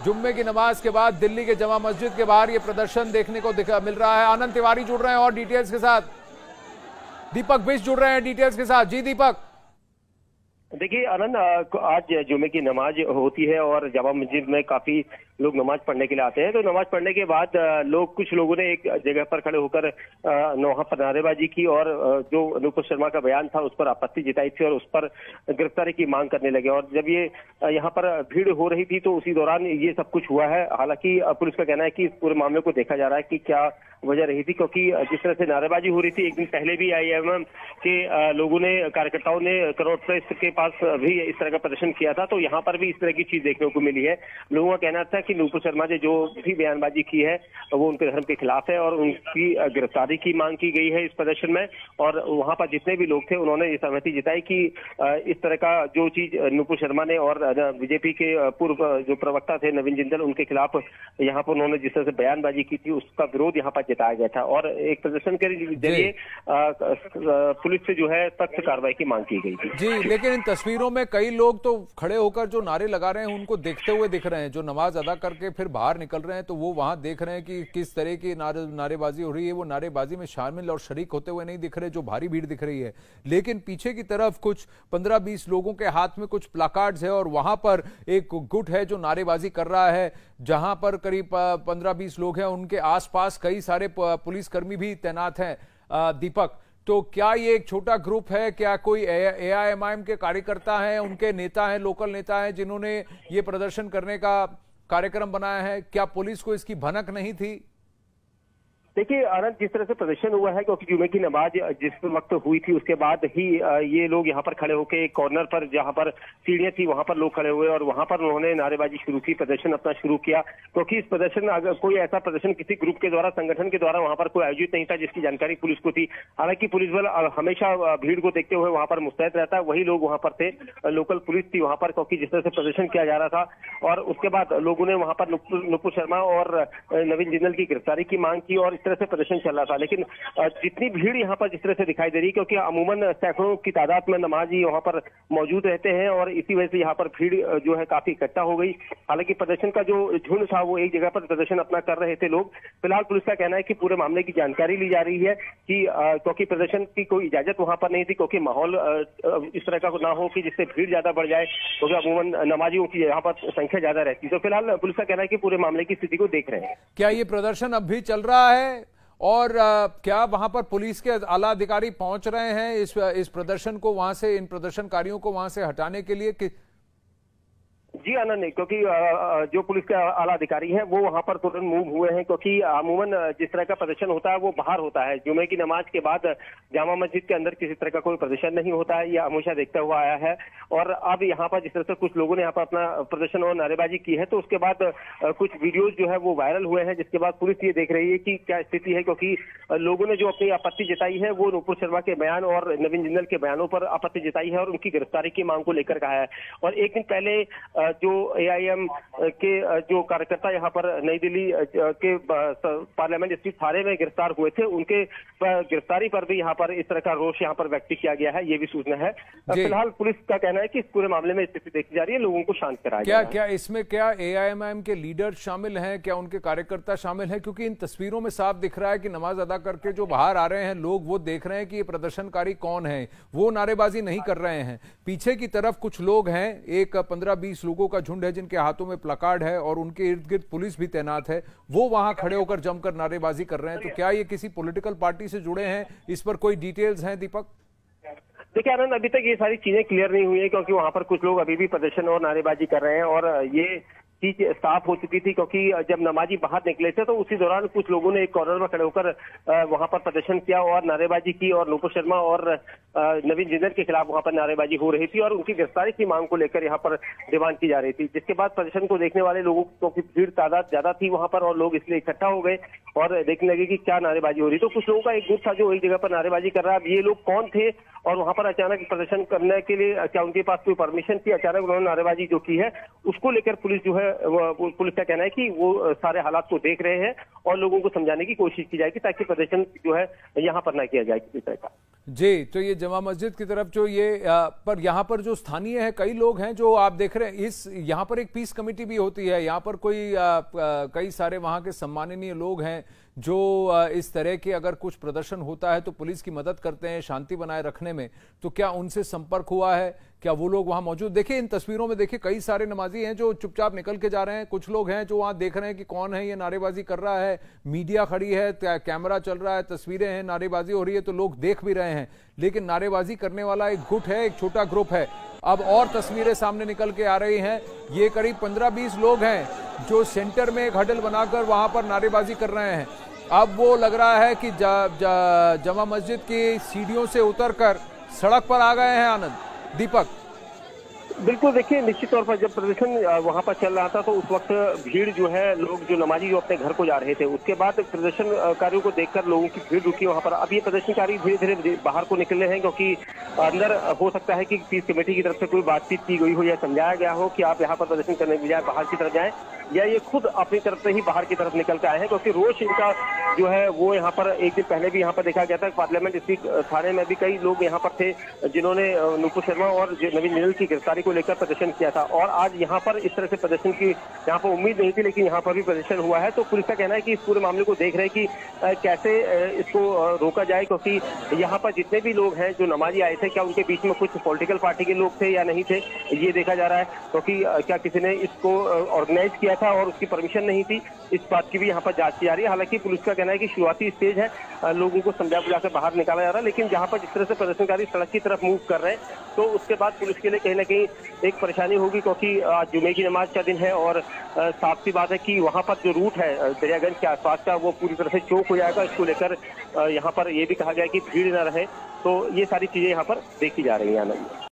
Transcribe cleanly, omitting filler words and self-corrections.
जुम्मे की नमाज के बाद दिल्ली के जमा मस्जिद के बाहर ये प्रदर्शन देखने को मिल रहा है। आनंद तिवारी जुड़ रहे हैं और डिटेल्स के साथ, दीपक बिष्ट जुड़ रहे हैं डिटेल्स के साथ। जी दीपक। देखिए आनंद, आज जुमे की नमाज होती है और जामा मस्जिद में काफी लोग नमाज पढ़ने के लिए आते हैं। तो नमाज पढ़ने के बाद कुछ लोगों ने एक जगह पर खड़े होकर वहां पर नारेबाजी की और जो नुपुर शर्मा का बयान था उस पर आपत्ति जताई थी और उस पर गिरफ्तारी की मांग करने लगे। और जब ये यहाँ पर भीड़ हो रही थी तो उसी दौरान ये सब कुछ हुआ है। हालांकि पुलिस का कहना है कि इस पूरे मामले को देखा जा रहा है कि क्या वजह रही थी, क्योंकि जिस तरह से नारेबाजी हो रही थी, एक दिन पहले भी आईएमएम के लोगों ने, कार्यकर्ताओं ने करोड़ प्रेस के पास भी इस तरह का प्रदर्शन किया था। तो यहाँ पर भी इस तरह की चीज देखने को मिली है। लोगों का कहना था कि नुपुर शर्मा ने जो भी बयानबाजी की है वो उनके धर्म के खिलाफ है और उनकी गिरफ्तारी की मांग की गई है इस प्रदर्शन में। और वहां पर जितने भी लोग थे उन्होंने ये सहमति जताई कि इस तरह का जो चीज नुपुर शर्मा ने और बीजेपी के पूर्व जो प्रवक्ता थे नवीन जिंदल, उनके खिलाफ यहाँ पर उन्होंने जिस तरह से बयानबाजी की थी उसका विरोध यहाँ पर जताया गया था। और एक प्रदर्शन के जरिए पुलिस से जो है सख्त कार्रवाई की मांग की गई थी। जी, लेकिन इन तस्वीरों में कई लोग तो खड़े होकर जो नारे लगा रहे हैं उनको देखते हुए दिख रहे हैं। जो नमाज अदा करके फिर बाहर निकल रहे हैं तो वो वहां देख रहे हैं कि किस तरह की नारेबाजी हो रही है। वो नारेबाजी में शामिल और शरीक होते हुए नहीं दिख रहे, जो भारी भीड़ दिख रही है। लेकिन पीछे की तरफ कुछ 15-20 लोगों के हाथ में कुछ प्लाकार्ड्स है और वहां पर एक गुट है जो नारेबाजी कर रहा है। जहां पर करीब 15-20 लोग हैं, उनके आसपास कई सारे पुलिसकर्मी भी तैनात हैं। दीपक, तो क्या ये एक छोटा ग्रुप है? क्या कोई एआईएमआईएम के कार्यकर्ता हैं, उनके नेता हैं, लोकल नेता हैं जिन्होंने ये प्रदर्शन करने का कार्यक्रम बनाया है? क्या पुलिस को इसकी भनक नहीं थी? देखिए आनंद, जिस तरह से प्रदर्शन हुआ है, क्योंकि जुमे की नमाज जिस वक्त हुई थी उसके बाद ही ये लोग यहाँ पर खड़े होकर एक कॉर्नर पर जहाँ पर सीढ़ियां थी वहां पर लोग खड़े हुए और वहां पर उन्होंने नारेबाजी शुरू की, प्रदर्शन अपना शुरू किया। क्योंकि इस प्रदर्शन, अगर कोई ऐसा प्रदर्शन किसी ग्रुप के द्वारा, संगठन के द्वारा वहां पर कोई आयोजित नहीं था जिसकी जानकारी पुलिस को थी। हालांकि पुलिस बल हमेशा भीड़ को देखते हुए वहां पर मुस्तैद रहता है। वही लोग वहां पर थे, लोकल पुलिस थी वहां पर, क्योंकि जिस तरह से प्रदर्शन किया जा रहा था। और उसके बाद लोगों ने वहां पर नुपुर शर्मा और नवीन जिंदल की गिरफ्तारी की मांग की और इस तरह से प्रदर्शन चल रहा था। लेकिन जितनी भीड़ यहाँ पर जिस तरह से दिखाई दे रही है, क्योंकि अमूमन सैकड़ों की तादाद में नमाजी वहां पर मौजूद रहते हैं और इसी वजह से यहाँ पर भीड़ जो है काफी इकट्ठा हो गई। हालांकि प्रदर्शन का जो झुंड था वो एक जगह पर प्रदर्शन अपना कर रहे थे लोग। फिलहाल पुलिस का कहना है कि पूरे मामले की जानकारी ली जा रही है कि क्योंकि प्रदर्शन की कोई इजाजत वहां पर नहीं थी, क्योंकि माहौल इस तरह का ना हो कि जिससे भीड़ ज्यादा बढ़ जाए, क्योंकि अमूमन नमाजियों की यहाँ पर संख्या ज्यादा रहती है। तो फिलहाल पुलिस का कहना है कि पूरे मामले की स्थिति को देख रहे हैं। क्या ये प्रदर्शन अब भी चल रहा है और क्या वहां पर पुलिस के आला अधिकारी पहुंच रहे हैं इस प्रदर्शन को, वहां से, इन प्रदर्शनकारियों को वहां से हटाने के लिए? जी आनंद, क्योंकि जो पुलिस के आला अधिकारी हैं वो वहां पर तुरंत मूव हुए हैं, क्योंकि अमूमन जिस तरह का प्रदर्शन होता है वो बाहर होता है। जुमे की नमाज के बाद जामा मस्जिद के अंदर किसी तरह का कोई प्रदर्शन नहीं होता है, यह हमेशा देखता हुआ आया है। और अब यहाँ पर जिस तरह से कुछ लोगों ने यहाँ पर अपना प्रदर्शन और नारेबाजी की है, तो उसके बाद कुछ वीडियोज जो है वो वायरल हुए हैं, जिसके बाद पुलिस ये देख रही है कि क्या स्थिति है। क्योंकि लोगों ने जो अपनी आपत्ति जताई है वो नुपुर शर्मा के बयान और नवीन जिंदल के बयानों पर आपत्ति जताई है और उनकी गिरफ्तारी की मांग को लेकर कहा है। और एक दिन पहले जो एआईएम के जो कार्यकर्ता यहाँ पर नई दिल्ली के पार्लियामेंट स्थित थाने में गिरफ्तार हुए थे, उनके गिरफ्तारी पर भी यहाँ पर इस तरह का रोष यहाँ पर व्यक्त किया गया है, ये भी सूचना है। फिलहाल पुलिस का कहना है कि इस पूरे मामले में स्थिति देखी जा रही है, लोगों को शांत कराया जा रहा है। क्या इसमें क्या एआईएमआईएम के लीडर शामिल हैं? क्या उनके कार्यकर्ता शामिल हैं? क्योंकि इन तस्वीरों में साफ दिख रहा है कि नमाज अदा करके जो बाहर आ रहे हैं लोग, वो देख रहे हैं कि ये प्रदर्शनकारी कौन है, वो नारेबाजी नहीं कर रहे हैं। पीछे की तरफ कुछ लोग हैं, एक 15-20 लोगों का झुंड है जिनके हाथों में प्लाकार्ड है और उनके इर्द गिर्द पुलिस भी तैनात है। वो वहां खड़े होकर जमकर नारेबाजी कर रहे हैं। तो क्या ये किसी पॉलिटिकल पार्टी से जुड़े हैं? इस पर कोई डिटेल्स हैं दीपक? देखिए आनंद, अभी तक ये सारी चीजें क्लियर नहीं हुई है, क्योंकि वहां पर कुछ लोग अभी भी प्रदर्शन और नारेबाजी कर रहे हैं और ये चीज साफ हो चुकी थी, क्योंकि जब नमाजी बाहर निकले थे तो उसी दौरान कुछ लोगों ने एक कॉर्नर में खड़े होकर वहां पर प्रदर्शन किया और नारेबाजी की और नुपुर शर्मा और नवीन जिंदल के खिलाफ वहां पर नारेबाजी हो रही थी और उनकी गिरफ्तारी की मांग को लेकर यहाँ पर डिमांड की जा रही थी। जिसके बाद प्रदर्शन को देखने वाले लोगों की भीड़ तादाद ज्यादा थी वहां पर और लोग इसलिए इकट्ठा हो गए और देखने लगे कि क्या नारेबाजी हो रही। तो कुछ लोगों का एक ग्रुप था जो एक जगह पर नारेबाजी कर रहा है। अब ये लोग कौन थे और वहां पर अचानक प्रदर्शन करने के लिए क्या उनके पास कोई परमिशन थी? अचानक उन्होंने नारेबाजी जो की है उसको लेकर पुलिस जो है, पुलिस का कहना है कि वो सारे हालात को देख रहे हैं और लोगों को समझाने की कोशिश की जाएगी ताकि प्रदर्शन जो है यहाँ पर ना किया जाए किसी तरह का। जी, तो ये जमा मस्जिद की तरफ जो ये पर यहाँ पर जो स्थानीय है, कई लोग हैं जो आप देख रहे हैं, इस यहाँ पर एक पीस कमेटी भी होती है, यहाँ पर कोई कई सारे वहाँ के सम्माननीय लोग हैं जो इस तरह के अगर कुछ प्रदर्शन होता है तो पुलिस की मदद करते हैं शांति बनाए रखने में। तो क्या उनसे संपर्क हुआ है? क्या वो लोग वहां मौजूद? देखिए इन तस्वीरों में देखिए कई सारे नमाजी हैं जो चुपचाप निकल के जा रहे हैं, कुछ लोग हैं जो वहां देख रहे हैं कि कौन है ये नारेबाजी कर रहा है, मीडिया खड़ी है, कैमरा चल रहा है, तस्वीरें हैं, नारेबाजी हो रही है तो लोग देख भी रहे हैं, लेकिन नारेबाजी करने वाला एक गुट है, एक छोटा ग्रुप है। अब और तस्वीरें सामने निकल के आ रही हैं, ये करीब 15-20 लोग हैं जो सेंटर में एक हडल बनाकर वहां पर नारेबाजी कर रहे हैं। अब वो लग रहा है कि जमा मस्जिद की सीढ़ियों से उतरकर सड़क पर आ गए हैं। आनंद, दीपक। बिल्कुल, देखिए निश्चित तौर पर जब प्रदर्शन वहां पर चल रहा था तो उस वक्त भीड़ जो है, लोग जो नमाजी जो अपने घर को जा रहे थे, उसके बाद प्रदर्शनकारियों को देखकर लोगों की भीड़ रुकी वहां पर। अब ये प्रदर्शनकारी धीरे धीरे बाहर को निकल रहे हैं क्योंकि अंदर हो सकता है कि पीस कमेटी की तरफ से कोई बातचीत की गई हो या समझाया गया हो कि आप यहाँ पर प्रदर्शन करने के बजाय बाहर की तरफ जाएं, या ये खुद अपनी तरफ से ही बाहर की तरफ निकल के आए हैं क्योंकि रोष इनका जो है वो यहाँ पर एक दिन पहले भी यहाँ पर देखा गया था। पार्लियामेंट स्पीक थाने में भी कई लोग यहाँ पर थे जिन्होंने नुपुर शर्मा और नवीन मित्तल की गिरफ्तारी को लेकर प्रदर्शन किया था, और आज यहाँ पर इस तरह से प्रदर्शन की यहाँ पर उम्मीद नहीं थी, लेकिन यहाँ पर भी प्रदर्शन हुआ है। तो पुलिस का कहना है कि इस पूरे मामले को देख रहे हैं कि कैसे इसको रोका जाए, क्योंकि यहाँ पर जितने भी लोग हैं जो नमाजी आए थे, क्या उनके बीच में कुछ पॉलिटिकल पार्टी के लोग थे या नहीं थे, ये देखा जा रहा है। क्योंकि क्या किसी ने इसको ऑर्गेनाइज किया था और उसकी परमिशन नहीं थी, इस बात की भी यहाँ पर जांच की जा रही है। हालांकि पुलिस का कहना है कि शुरुआती स्टेज है, लोगों को समझा बुझा कर बाहर निकाला जा रहा है, लेकिन जहाँ पर जिस तरह से प्रदर्शनकारी सड़क की तरफ मूव कर रहे हैं तो उसके बाद पुलिस के लिए कहीं ना कहीं एक परेशानी होगी, क्योंकि आज जुमे की नमाज का दिन है और साफ सी बात है कि वहां पर जो रूट है दरियागंज के आसपास का वो पूरी तरह से चौक हो जाएगा। इसको लेकर यहाँ पर ये भी कहा गया है कि भीड़ न रहे, तो ये सारी चीजें यहाँ पर देखी जा रही है। आनंद।